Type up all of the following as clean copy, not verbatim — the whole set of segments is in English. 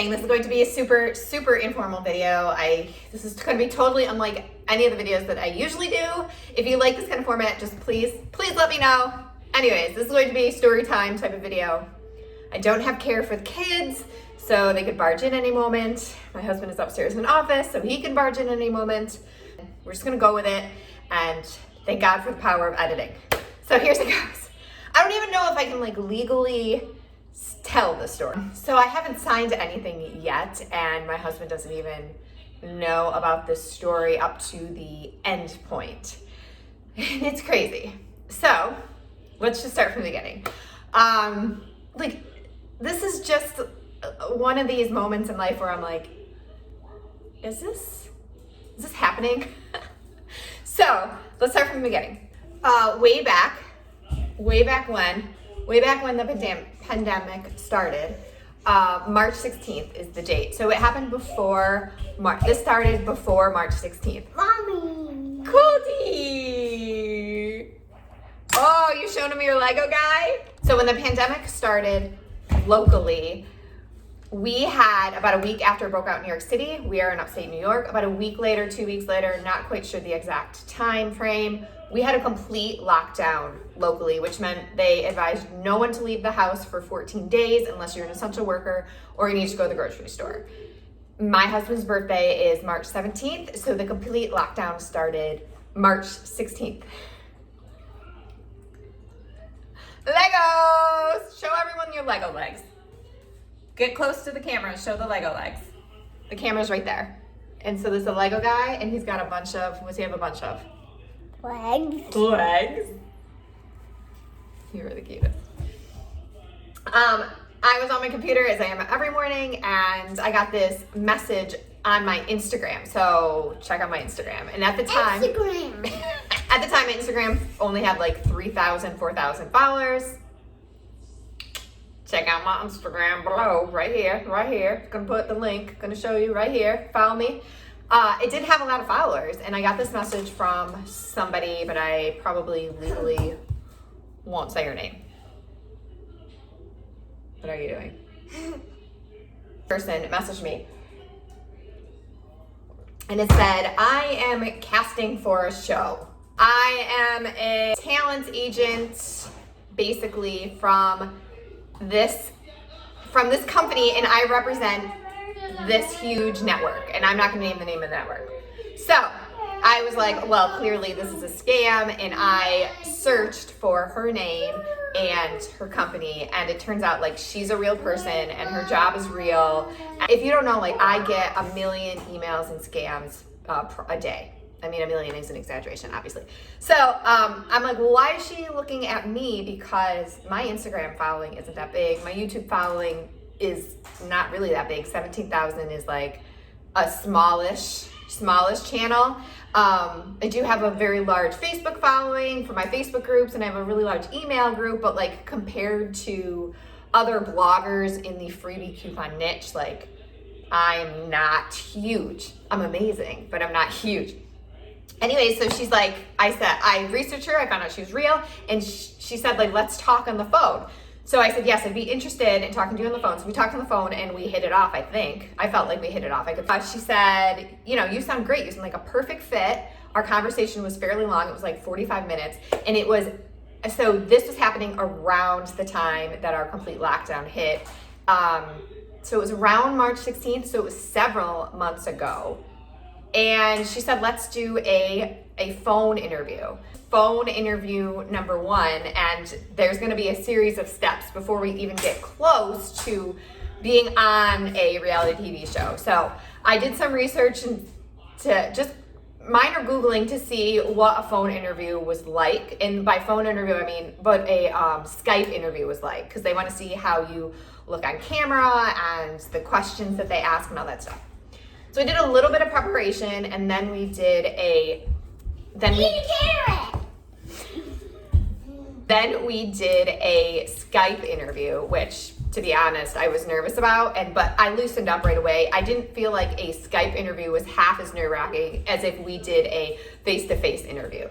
This is going to be a super, super informal video. This is going to be totally unlike any of the videos that I usually do. If you like this kind of format, just please let me know. Anyways, this is going to be a story time type of video. I don't have care for the kids, so they could barge in any moment. My husband is upstairs in an office, so he can barge in any moment. We're just gonna go with it, and thank God for the power of editing. So here's it goes. I don't even know if I can legally tell the story. So I haven't signed anything yet, and my husband doesn't even know about this story up to the end point. It's crazy. So let's just start from the beginning. This is just one of these moments in life where I'm like, is this happening? So let's start from the beginning. Way back when the pandemic started, March 16th is the date. So it happened before March. This started before March 16th. Mommy. Cody. Oh, you showing him your Lego guy? So when the pandemic started locally, we had about a week after it broke out in New York City. We are in upstate New York. About a week later, 2 weeks later, not quite sure the exact time frame, we had a complete lockdown locally, which meant they advised no one to leave the house for 14 days unless you're an essential worker or you need to go to the grocery store. My husband's birthday is March 17th, so the complete lockdown started March 16th. Legos! Show everyone your Lego legs. Get close to the camera and show the Lego legs. The camera's right there. And so there's a Lego guy, and he's got a bunch of, what's he have a bunch of? Legs. Legs. You're the cutest. I was on my computer, as I am every morning, and I got this message on my Instagram. So check out my Instagram. And at the time, Instagram only had 3,000, 4,000 followers. Check out my Instagram below, right here. Gonna put the link, gonna show you right here. Follow me. It didn't have a lot of followers, and I got this message from somebody, but I probably legally won't say her name. What are you doing? Person messaged me, and it said, I am casting for a show. I am a talent agent, basically from this company, and I represent this huge network, and I'm not going to name the name of the network. So I was like, well, clearly this is a scam, and I searched for her name and her company, and it turns out she's a real person and her job is real. If you don't know, I get 1 million emails and scams a day. I mean, 1 million is an exaggeration, obviously. So I'm like, well, why is she looking at me? Because my Instagram following isn't that big. My YouTube following is not really that big. 17,000 is a smallish channel. I do have a very large Facebook following for my Facebook groups, and I have a really large email group, but compared to other bloggers in the freebie coupon niche, I'm not huge. I'm amazing, but I'm not huge. Anyway, so she's like, I researched her, I found out she was real, and she said, let's talk on the phone. So I said, yes, I'd be interested in talking to you on the phone. So we talked on the phone, and we hit it off, I think. I felt like we hit it off. She said, you sound great. You sound like a perfect fit. Our conversation was fairly long. It was 45 minutes. And so this was happening around the time that our complete lockdown hit. So it was around March 16th, so it was several months ago. And she said, let's do a phone interview. Phone interview number 1, and there's gonna be a series of steps before we even get close to being on a reality TV show. So I did some research and to just minor Googling to see what a phone interview was like. And by phone interview, I mean what a Skype interview was like, because they want to see how you look on camera and the questions that they ask and all that stuff. So I did a little bit of preparation, and then we did a Skype interview, which, to be honest, I was nervous about, but I loosened up right away. I didn't feel like a Skype interview was half as nerve-wracking as if we did a face-to-face interview.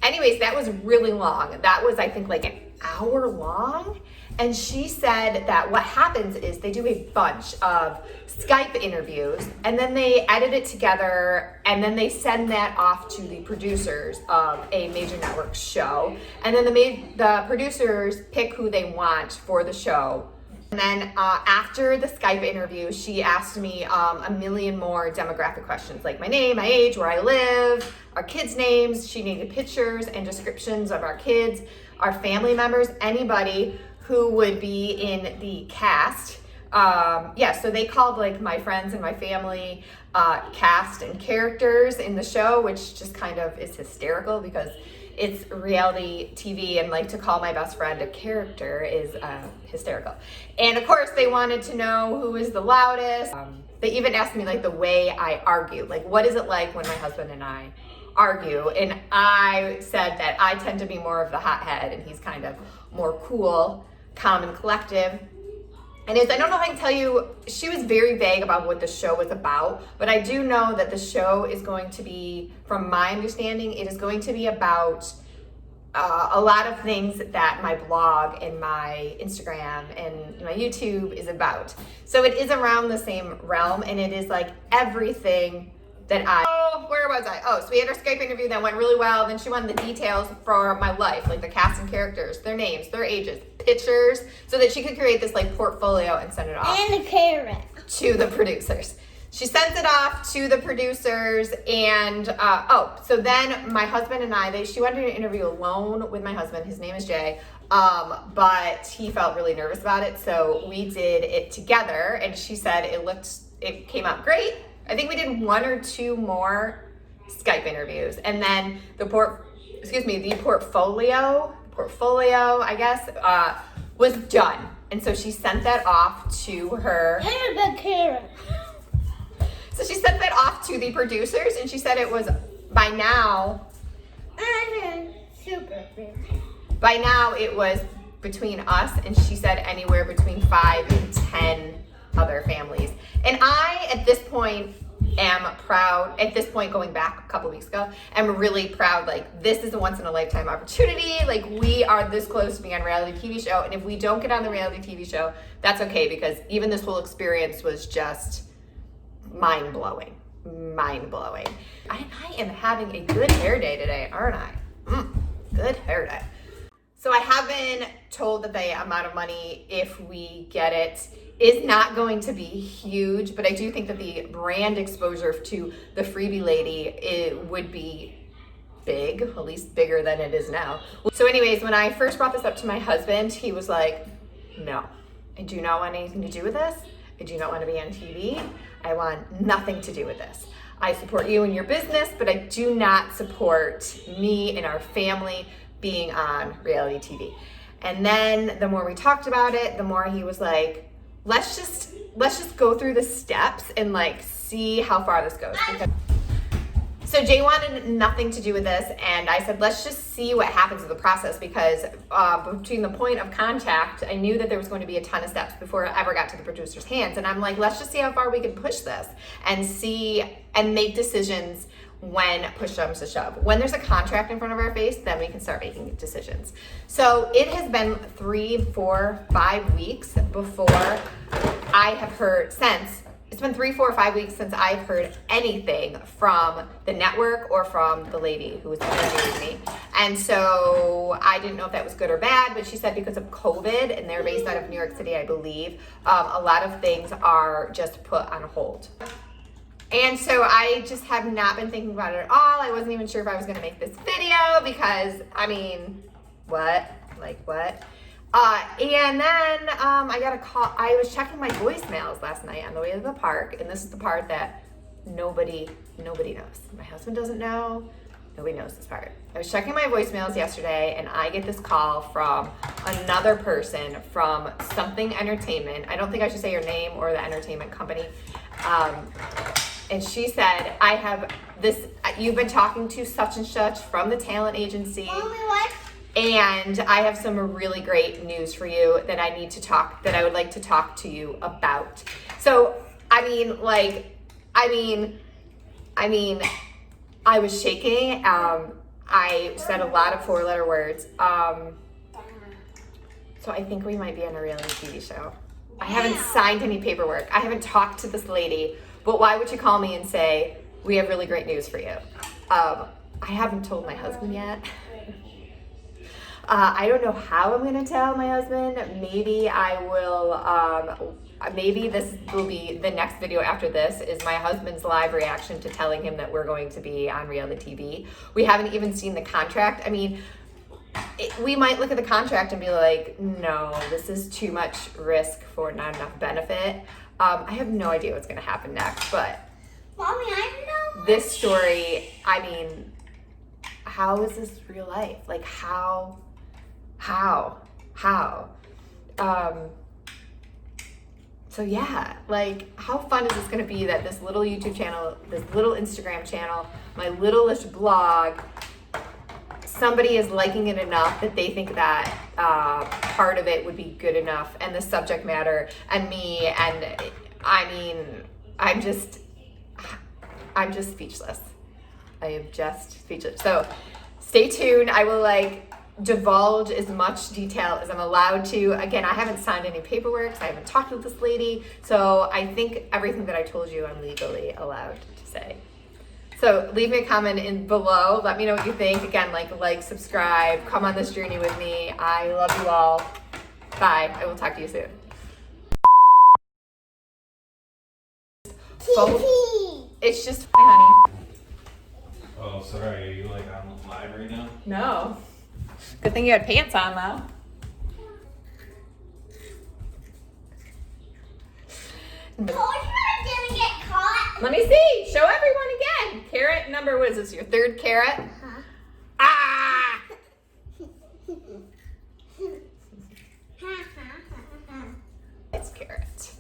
Anyways, that was really long. That was, I think, an hour long. And she said that what happens is they do a bunch of Skype interviews and then they edit it together and then they send that off to the producers of a major network show. And then the producers pick who they want for the show. And then after the Skype interview, she asked me a million more demographic questions like my name, my age, where I live, our kids' names. She needed pictures and descriptions of our kids, our family members, anybody who would be in the cast. So they called like my friends and my family cast and characters in the show, which just kind of is hysterical because it's reality TV, and like to call my best friend a character is hysterical. And of course they wanted to know who is the loudest. They even asked me like the way I argue, like what is it like when my husband and I argue? And I said that I tend to be more of the hothead and he's kind of more cool, calm and collective. And I don't know if I can tell you, she was very vague about what the show was about, but I do know that the show is going to be, from my understanding, it is going to be about a lot of things that my blog and my Instagram and my YouTube is about. So it is around the same realm, and it is like everything that where was I? Oh, so we had our Skype interview that went really well. Then she wanted the details for my life, like the cast and characters, their names, their ages, pictures, so that she could create this like portfolio and send it off. And a carrot. To the producers. She sends it off to the producers, and so then my husband and she wanted to interview alone with my husband. His name is Jay, but he felt really nervous about it, so we did it together. And she said it came out great. I think we did one or two more Skype interviews, and then the portfolio, I guess, was done. And so she sent that off to her. And a carrot. So she sent that off to the producers, and she said it was by now it was between us, and she said anywhere between 5 and 10 other families. And I, at this point, am proud. At this point, going back a couple weeks ago, I'm really proud. Like, this is a once in a lifetime opportunity. Like, we are this close to being on a reality TV show, and if we don't get on the reality TV show, that's okay, because even this whole experience was just mind-blowing. I am having a good hair day today, aren't I? Good hair day. So I have been told that the amount of money, if we get it, is not going to be huge, but I do think that the brand exposure to the freebie lady would be big, at least bigger than it is now. So anyways, when I first brought this up to my husband, he was like, no, I do not want anything to do with this. I do not want to be on TV. I want nothing to do with this. I support you and your business, but I do not support me and our family being on reality TV. And then the more we talked about it, the more he was like, let's just go through the steps and like see how far this goes. So Jay wanted nothing to do with this, and I said, let's just see what happens with the process, because between the point of contact, I knew that there was going to be a ton of steps before it ever got to the producer's hands. And I'm like, let's just see how far we can push this and see and make decisions when push comes to shove. When there's a contract in front of our face, then we can start making decisions. So it has been 3, 4, 5 weeks before I have heard It's been 3, 4, 5 weeks since I've heard anything from the network or from the lady who was interviewing me. And so I didn't know if that was good or bad, but she said because of COVID, and they're based out of New York City, I believe, a lot of things are just put on hold. And so I just have not been thinking about it at all. I wasn't even sure if I was gonna make this video because, I mean, what? Like what? And then I got a call. I was checking my voicemails last night on the way to the park, and this is the part that nobody knows. My husband doesn't know. Nobody knows this part. I was checking my voicemails yesterday, and I get this call from another person from Something Entertainment. I don't think I should say your name or the entertainment company. And she said, I have this, you've been talking to such and such from the talent agency. Mommy, what? And I have some really great news for you that I would like to talk to you about. So, I was shaking. I said a lot of 4-letter words. So I think we might be on a reality TV show. I haven't signed any paperwork. I haven't talked to this lady, but why would you call me and say, we have really great news for you? I haven't told my husband yet. I don't know how I'm gonna tell my husband. Maybe I will, maybe this will be the next video after this is my husband's live reaction to telling him that we're going to be on reality TV. We haven't even seen the contract. I mean, we might look at the contract and be like, no, this is too much risk for not enough benefit. I have no idea what's gonna happen next, but Mommy, I know. this story, I mean, how is this real life? Like how? So yeah, like how fun is this gonna be that this little YouTube channel, this little Instagram channel, my littlest blog, somebody is liking it enough that they think that part of it would be good enough, and the subject matter, and me, and I mean, I'm just speechless. I am just speechless. So stay tuned. I will divulge as much detail as I'm allowed to. Again, I haven't signed any paperwork, so I haven't talked with this lady. So I think everything that I told you, I'm legally allowed to say. So leave me a comment in below. Let me know what you think. Again, like, subscribe, come on this journey with me. I love you all. Bye. I will talk to you soon. TV. It's just honey. Oh, sorry. Are you on live right now? No. Good thing you had pants on though. Told you I didn't get caught. Let me see. Show everyone again. Carrot number, what is this? Your third carrot? Huh? Ah! It's carrot.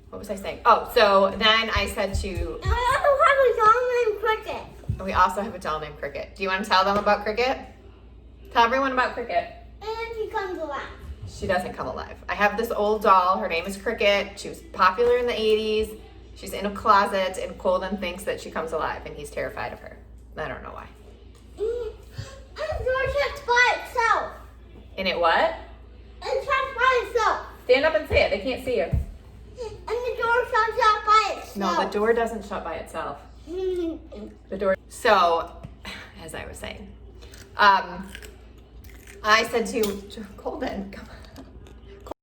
What was I saying? Oh, so then I said to, I have a dog named Cricket. we also have a doll named Cricket. Do you want to tell them about Cricket? Tell everyone about Cricket. And he comes alive. She doesn't come alive. I have this old doll. Her name is Cricket. She was popular in the 80s. She's in a closet, and Colden thinks that she comes alive, and he's terrified of her. I don't know why. And the door shuts by itself. And it what? It shuts by itself. Stand up and say it. They can't see you. And the door shuts out by itself. No, the door doesn't shut by itself. The door. So, as I was saying, I said to Colden, come on.